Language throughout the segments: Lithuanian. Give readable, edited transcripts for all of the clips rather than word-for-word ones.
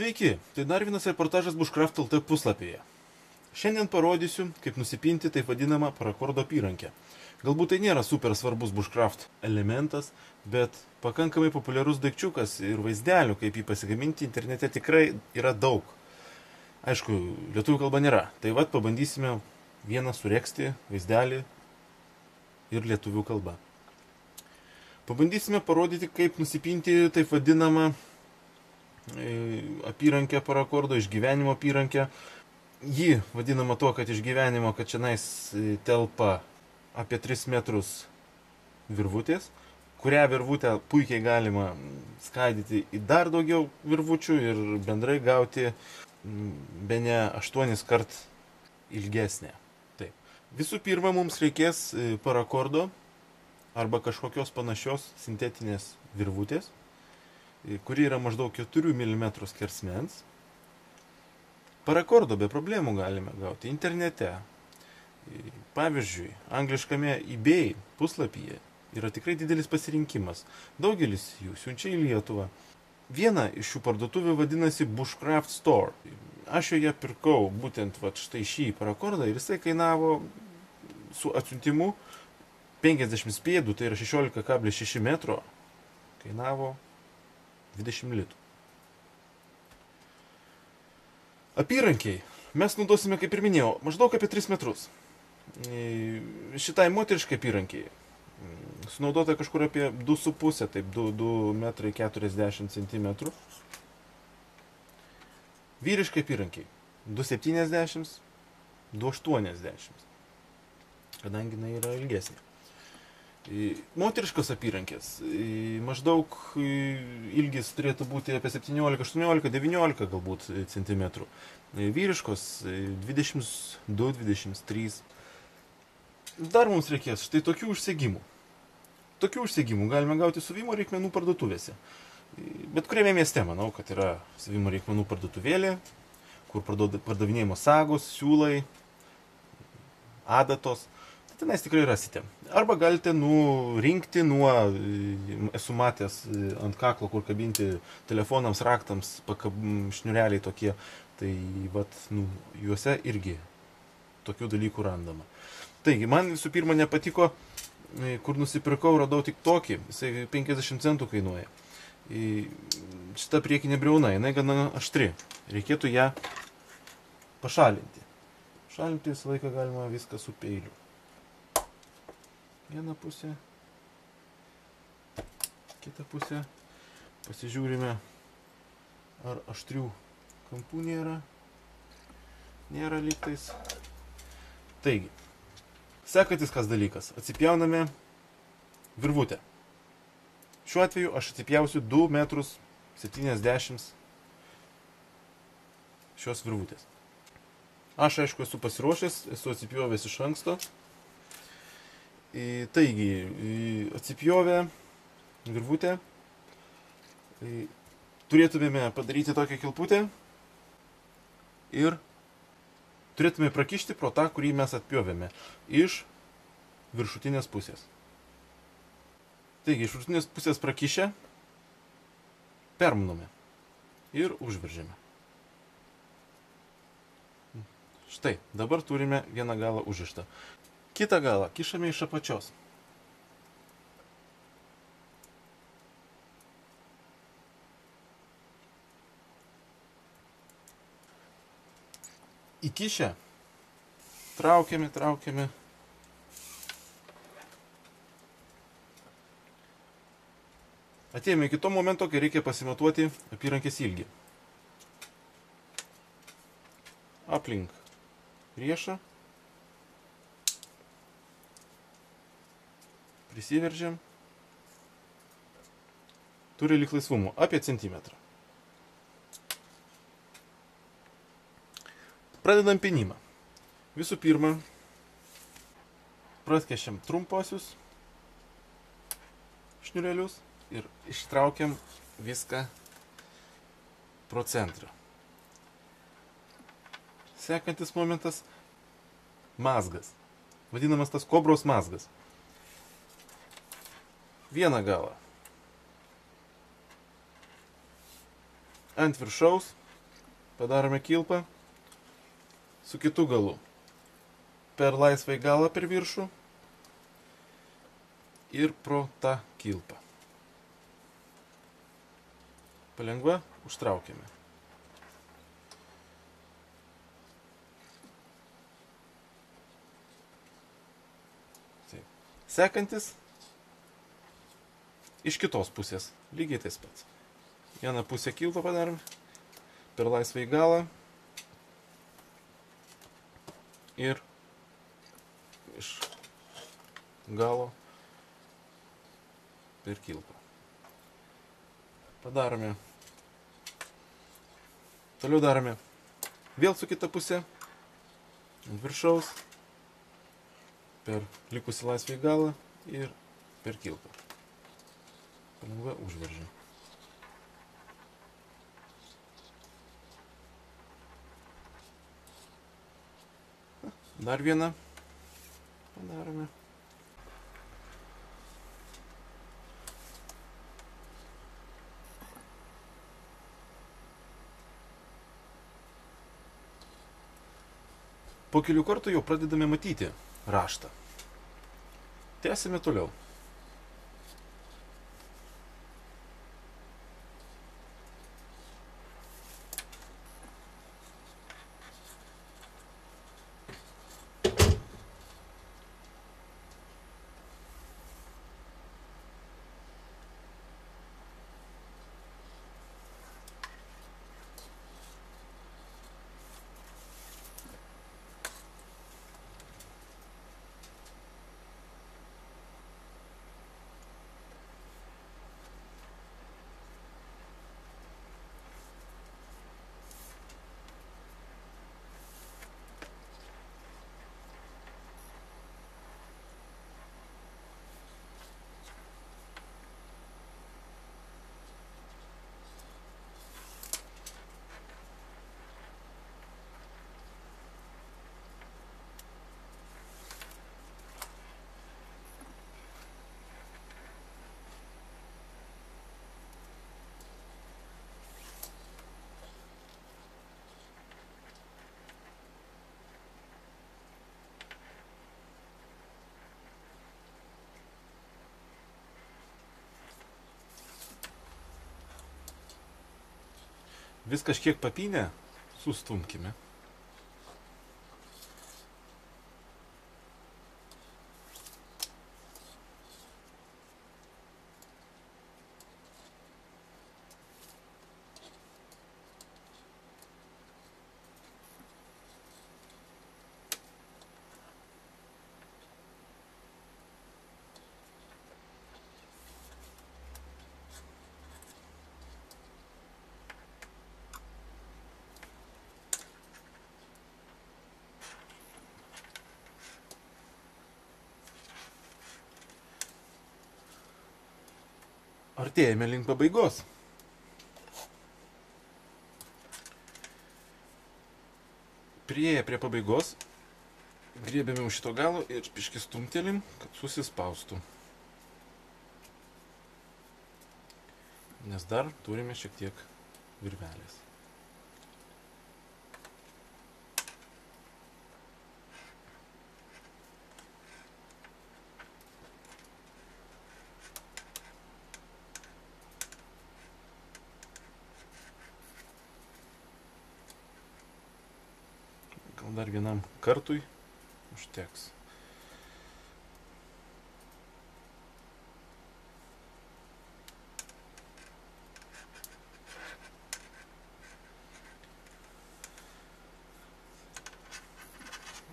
Sveiki, tai dar vienas reportažas Bushcraft LT puslapyje. Šiandien parodysiu, kaip nusipinti taip vadinamą parakordo apyrankę. Galbūt tai nėra super svarbus Bushcraft elementas, bet pakankamai populiarus daikčiukas ir vaizdelių, kaip jį pasigaminti internete tikrai yra daug. Aišku, lietuvių kalba nėra, tai vat pabandysime vieną sureksti vaizdelį ir lietuvių kalba. Pabandysime parodyti, kaip nusipinti taip vadinamą apyrankę parakordo, išgyvenimo apyrankę. Ji vadinama tuo, kad išgyvenimo, kad čionais telpa apie 3 metrus virvutės, kurią virvutę puikiai galima skaidyti į dar daugiau virvučių ir bendrai gauti bene 8 kart ilgesnę. Taip. Visų pirma, mums reikės parakordo arba kažkokios panašios sintetinės virvutės, kuri yra maždaug 4 mm skersmens. Parakordo be problemų galime gauti internete. Pavyzdžiui, angliškame eBay puslapyje yra tikrai didelis pasirinkimas. Daugelis jų siunčia į Lietuvą. Viena iš šių parduotuvių vadinasi Bushcraft Store. Aš joje pirkau būtent štai šį parakordą ir jisai kainavo su atsiuntimu 50 pėdų, tai yra 16,6 metro, kainavo 20 litų. Apyrankiai mes naudosime, kaip ir minėjau, maždaug apie 3 metrus. Šitai moteriškai apyrankiai sunaudota kažkur apie 2,5, taip 2,40 cm. Vyriškai apyrankiai 2,70, 2,80, kadangi jinai yra ilgesnė. Moteriškos apyrankės maždaug ilgis turėtų būti apie 17, 18, 19 galbūt centimetrų. Vyriškos 22, 23. Dar mums reikės štai tokių užsegimų. Tokių užsegimų galime gauti siuvimo reikmenų parduotuvėse. Bet kuriame mieste, manau, kad yra siuvimo reikmenų parduotuvėlė, kur pardavinėjamos sagos, siūlai, adatos. Tenais tikrai rasite. Arba galite nurinkti nuo, esu matęs ant kaklo, kur kabinti telefonams, raktams, šniureliai tokie, tai juose irgi tokių dalykų randama. Taigi, man visų pirma nepatiko, kur nusipirkau, radau tik tokį, jisai 50 centų kainuoja. Šita priekinė briauna, jinai gana aštri, reikėtų ją pašalinti. Šalinti visą laiką galima viską su peiliu. Vieną pusę, kitą pusę, pasižiūrime, ar aštrių kampų nėra, lygtais. Taigi, sekantis kas dalykas, atsipjauname virvutę. Šiuo atveju aš atsipjausiu 2,70 m šios virvutės. Aš, aišku, esu pasiruošęs, esu atsipjovęs iš anksto. Taigi, atsipjovę virvutę, turėtumėme padaryti tokią kilputę ir turėtume prakišti pro tą, kurį mes atpjovėme, iš viršutinės pusės. Taigi, iš viršutinės pusės prakišę, permanome ir užveržėme. Štai, dabar turime vieną galą užrištą. Kitą galą kišame iš apačios. Įkišę, traukiame. Atėjome iki to momento, kai reikia pasimatuoti apyrankės ilgį. Aplink riešą. Prisiveržiam. Turi lyg laisvumų apie centimetrą. Pradedam pinimą. Visų pirma, praskėšiam trumposius šniurelius ir ištraukiam viską pro centrą. Sekantis momentas – mazgas. Vadinamas tas kobros mazgas. Vieną galą ant viršaus padarome kilpą su kitu galu. Per laisvai galą per viršų ir pro tą kilpą. Palengva užtraukiame. Sekantis iš kitos pusės, lygiai tais pats. Vieną pusę kilpą padarom, per laisvai galą ir iš galo per kilpą. Padarome. Toliau darome vėl su kita pusė, ant viršaus, per likusį laisvai galą ir per kilpą. Palengva užveržia. Dar vieną padarome. Po kelių kartų jau pradedame matyti raštą. Tęsime toliau. Vis kažkiek papynę sustumkime. Artėjame link pabaigos. Priėję prie pabaigos, griebiame už šito galo ir biškį stumtelim, kad susispaustų. Nes dar turime šiek tiek virvelės. Gal dar vienam kartui užteks.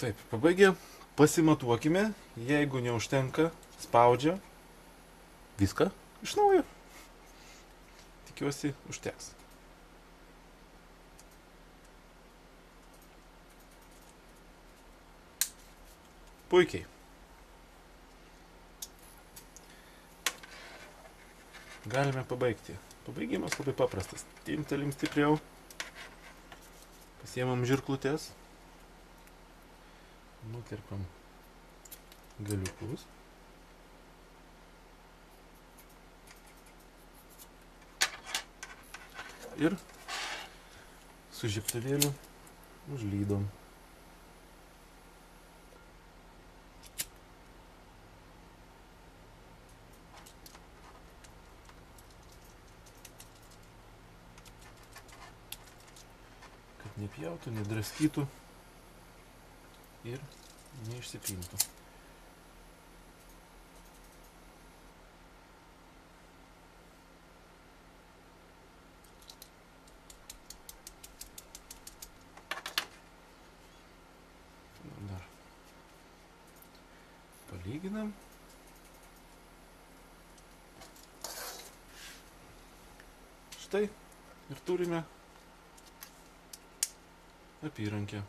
Taip, pabaigę, pasimatuokime, jeigu neužtenka, spaudžia, viską iš naujo. Tikiuosi, užteks. Puikiai. Galime pabaigti. Pabaigimas labai paprastas. Timptelim stipriau. Pasiemam žirklutes. Nukerpam galiukus. Ir su žiebtuvėliu užlydom. Kad nepjautų, nedraskytų ir neišsipintų. Dar palyginam. Štai ir turime apyrankę.